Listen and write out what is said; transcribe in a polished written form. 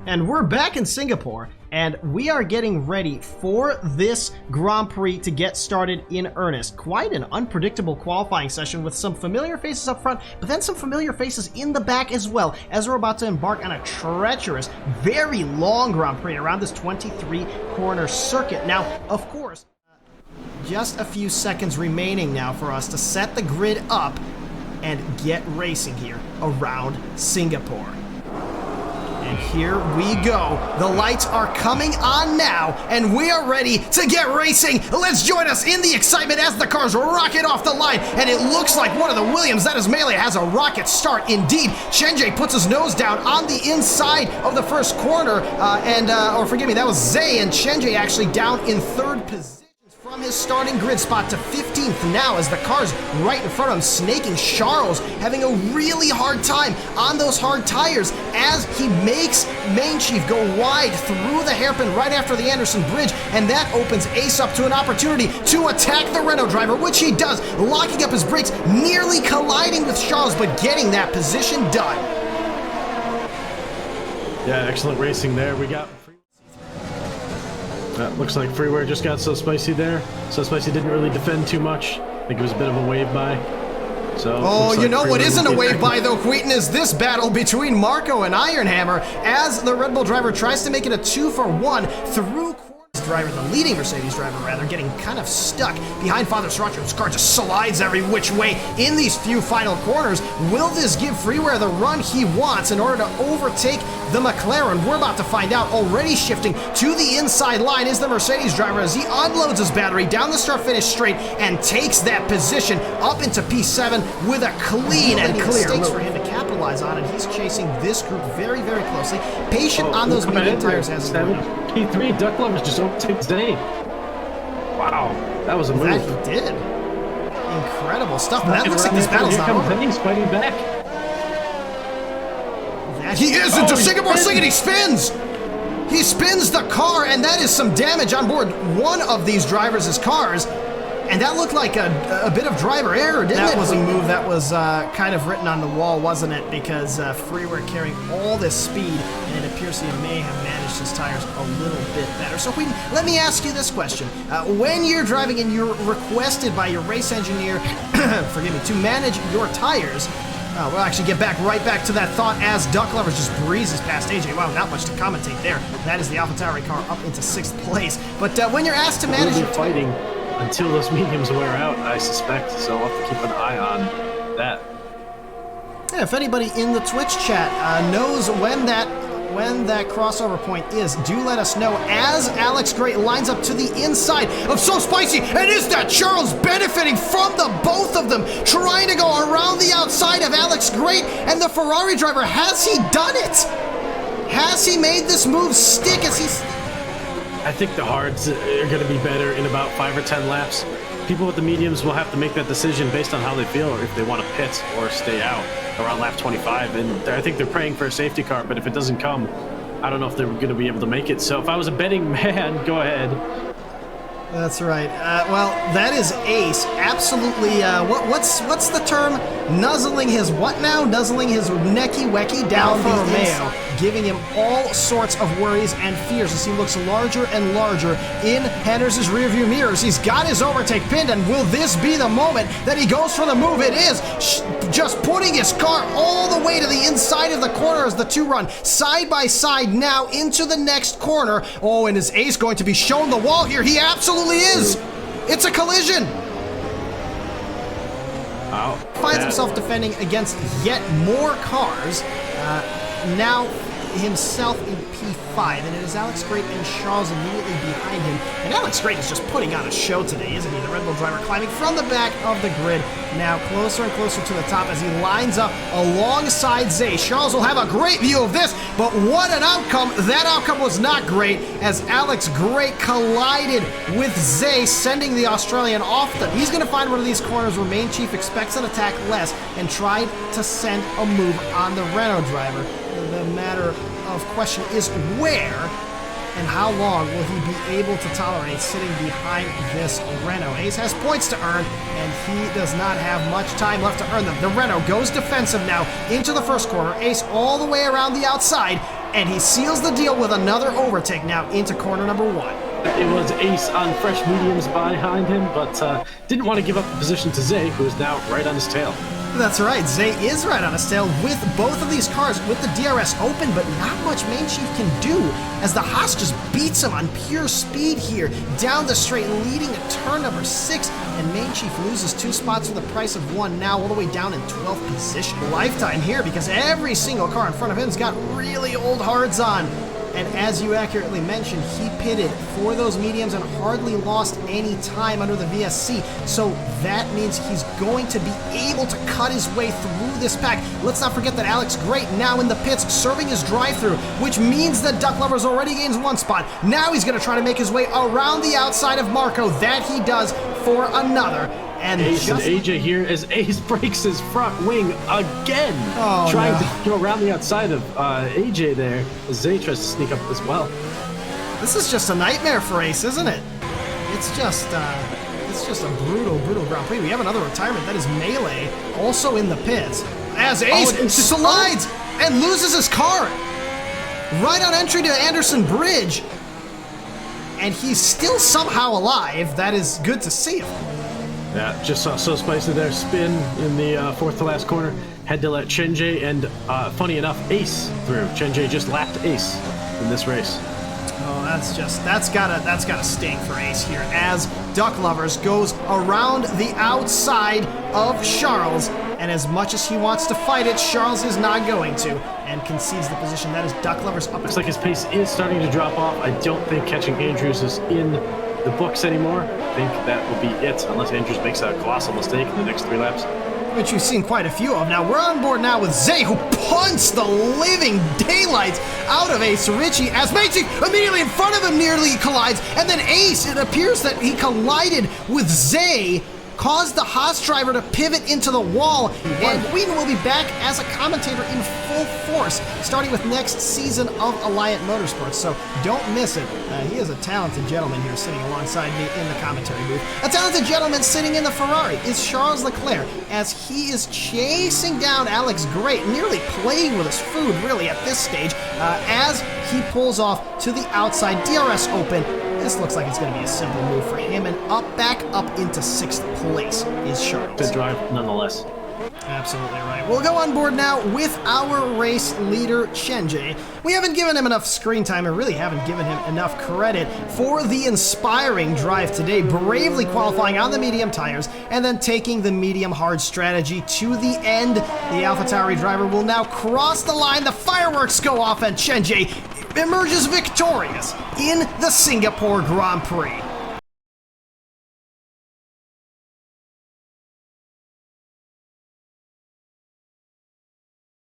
And we're back in Singapore, and we are getting ready for this Grand Prix to get started in earnest. Quite an unpredictable qualifying session with some familiar faces up front, but then some familiar faces in the back as well, as we're about to embark on a treacherous, very long Grand Prix around this 23-corner circuit. Now, of course, just a few seconds remaining now for us to set the grid up and get racing here around Singapore. And here we go. The lights are coming on now, and we are ready to get racing. Let's join us in the excitement as the cars rocket off the line. And it looks like one of the Williams, that is Melee, has a rocket start indeed. Shenjie puts his nose down on the inside of the first corner. Or forgive me, that was Zay, and Shenjie actually down in third position from his starting grid spot to 15th now, as the car's right in front of him, snaking. Charles having a really hard time on those hard tires as he makes Main Chief go wide through the hairpin right after the Anderson Bridge, and that opens Ace up to an opportunity to attack the Renault driver, which he does, locking up his brakes, nearly colliding with Charles, but getting that position done. Yeah, excellent racing there. We got... looks like Freeware just got So Spicy there. So Spicy didn't really defend too much. I think it was a bit of a wave by. So oh, you know what isn't a wave by though, Queaton, is this battle between Marco and Ironhammer as the Red Bull driver tries to make it a 2-for-1 through driver, the leading Mercedes driver rather, getting kind of stuck behind Father Sriracha. His car just slides every which way in these few final corners. Will this give Freeware the run he wants in order to overtake the McLaren? We're about to find out. Already shifting to the inside line is the Mercedes driver as he unloads his battery down the start-finish straight and takes that position up into P7 with a clean and clear move for him to capitalize on, and he's chasing this group very, very closely. Patient on those medium tires as P3 Duck Lovers just overtakes Zane. Wow, that was a move. That he did. Incredible stuff. But that looks like this battle's not over. He's fighting back. He is into Singapore Sling, and he spins! He spins the car, and that is some damage on board one of these drivers' cars. And that looked like a bit of driver error, didn't it? That was a move that was kind of written on the wall, wasn't it? Because Freeware carrying all this speed, and it appears he may have managed his tires a little bit better. So, Queaton, let me ask you this question. When you're driving and you're requested by your race engineer, forgive me, to manage your tires, we'll actually get right back to that thought as Duck Lovers just breezes past AJ. Wow, not much to commentate there. That is the AlphaTauri car up into 6th place. But when you're asked to manage your fighting until those mediums wear out, I suspect, so I'll have to keep an eye on that. Yeah, if anybody in the Twitch chat knows when that crossover point is, do let us know as Alex Great lines up to the inside of So Spicy. And is that Charles benefiting from the both of them, trying to go around the outside of Alex Great and the Ferrari driver? Has he done it? Has he made this move stick as he's... I think the hards are going to be better in about 5 or 10 laps. People with the mediums will have to make that decision based on how they feel, or if they want to pit or stay out around lap 25. And I think they're praying for a safety car, but if it doesn't come, I don't know if they're going to be able to make it. So if I was a betting man, go ahead. That's right. Well, that is Ace. Absolutely. What's the term? Nuzzling his what now? Nuzzling his necky-wecky down the Romeo, giving him all sorts of worries and fears as he looks larger and larger in Hender's rearview mirrors. He's got his overtake pinned, and will this be the moment that he goes for the move? It is. Just putting his car all the way to the inside of the corner as the two run side by side now into the next corner. Oh, and is Ace going to be shown the wall here? He absolutely is. It's a collision. Wow. Finds himself defending against yet more cars. Now himself in P5, and it is Alex Great and Charles immediately behind him. And Alex Great is just putting on a show today, isn't he? The Red Bull driver climbing from the back of the grid, now closer and closer to the top as he lines up alongside Zay. Charles will have a great view of this, but what an outcome. That outcome was not great as Alex Great collided with Zay, sending the Australian off he's going to find one of these corners where Main Chief expects an attack less and try to send a move on the Renault driver. The matter of question is where and how long will he be able to tolerate sitting behind this Renault. Ace has points to earn, and he does not have much time left to earn them. The Renault goes defensive now into the first corner. Ace all the way around the outside, And he seals the deal with another overtake now into corner number 1. It was Ace on fresh mediums behind him, but didn't want to give up the position to Zay, who is now right on his tail. That's right, Zay is right on his tail with both of these cars with the DRS open, but not much Main Chief can do as the Haas just beats him on pure speed here down the straight, leading to turn number 6, and Main Chief loses 2 spots for the price of 1 now, all the way down in 12th position. Lifetime here because every single car in front of him's got really old hards on. And as you accurately mentioned, he pitted for those mediums and hardly lost any time under the VSC. So that means he's going to be able to cut his way through this pack. Let's not forget that Alex Great now in the pits serving his drive-through, which means that Duck Lovers already gains 1 spot. Now he's going to try to make his way around the outside of Marco. That he does for another. And Ace and AJ here as Ace breaks his front wing again, trying to go around the outside of AJ there as Zay tries to sneak up as well. This is just a nightmare for Ace, isn't it? It's just a brutal Grand Prix. We have another retirement. That is Melee, also in the pits, as Ace slides and loses his car right on entry to Anderson Bridge. And he's still somehow alive. That is good to see. Yeah, just saw So Spicy there spin in the 4th to last corner. Had to let Chenjay and, funny enough, Ace through. Chenjay just lapped Ace in this race. Oh, that's gotta sting for Ace here as Duck Lovers goes around the outside of Charles, and as much as he wants to fight it, Charles is not going to, and concedes the position. That is Duck Lovers up. Looks like his pace is starting to drop off. I don't think catching Andrews is in the books anymore. I think that will be it, unless Andrews makes a colossal mistake in the next 3 laps. Which we've seen quite a few of. Now we're on board now with Zay, who punts the living daylights out of Ace Ritchie as Main Chief immediately in front of him nearly collides, and then Ace, it appears that he collided with Zay, caused the Haas driver to pivot into the wall, and Wheaton will be back as a commentator in full force, starting with next season of Alliant Motorsports, so don't miss it. He is a talented gentleman here sitting alongside me in the commentary booth. A talented gentleman sitting in the Ferrari is Charles Leclerc, as he is chasing down Alex Great, nearly playing with his food, really, at this stage, as he pulls off to the outside, DRS open. This looks like it's going to be a simple move for him, and back up into 6th place is Charles. Good drive, nonetheless. Absolutely right. We'll go on board now with our race leader, Chenjay. We haven't given him enough screen time, and really haven't given him enough credit for the inspiring drive today, bravely qualifying on the medium tires, and then taking the medium hard strategy to the end. The AlphaTauri driver will now cross the line, the fireworks go off, and Chenjay emerges victorious in the Singapore Grand Prix.